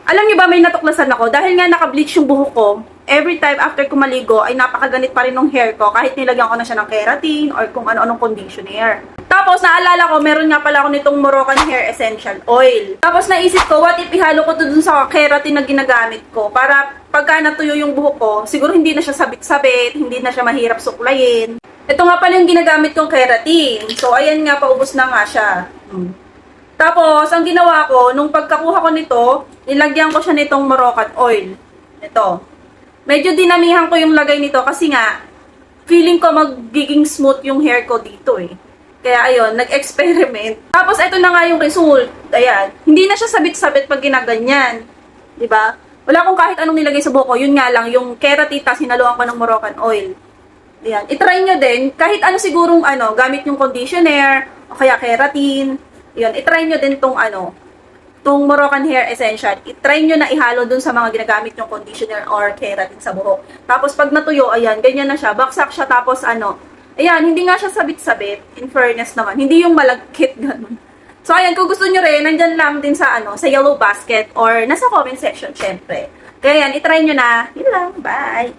Alam niyo ba, may natuklasan ako, dahil nga naka-bleach yung buhok ko, every time after ko maligo, ay napakaganit pa rin ng hair ko, kahit nilagyan ko na siya ng keratin, or kung ano-anong conditioner. Tapos, naalala ko, meron nga pala ako nitong Moroccan Hair Essential Oil. Tapos, naisip ko, what if ihalo ko to dun sa keratin na ginagamit ko, para pagka natuyo yung buhok ko, siguro hindi na siya sabit-sabit, hindi na siya mahirap suklayin. Ito nga pala yung ginagamit kong keratin. So, ayan nga, paubos na nga siya. Tapos, ang ginawa ko, nung pagkakuha ko nito, nilagyan ko siya nitong Moroccan oil. Ito. Medyo dinamihan ko yung lagay nito kasi nga, feeling ko magiging smooth yung hair ko dito eh. Kaya ayun, nag-experiment. Tapos, ito na nga yung result. Ayan. Hindi na siya sabit-sabit pag ginaganyan. Diba? Wala akong kahit anong nilagay sa buhok ko. Yun nga lang, yung keratin, tas hinaluan ko ng Moroccan oil. Ayan. I-try nyo din, kahit ano sigurong gamit yung conditioner, o kaya keratin. Yun, i-try nyo din tong Moroccan Hair Essential. I-try nyo na ihalo dun sa mga ginagamit yung conditioner or keratin sa buhok. Tapos pag natuyo, ayan, ganyan na siya. Baksak siya, tapos ayan, hindi nga siya sabit-sabit. In fairness naman, hindi yung malagkit, ganun. So ayan, kung gusto nyo rin, nandyan lang din sa sa yellow basket or nasa comment section, syempre. Kaya yan, i-try nyo na. Yun lang, bye!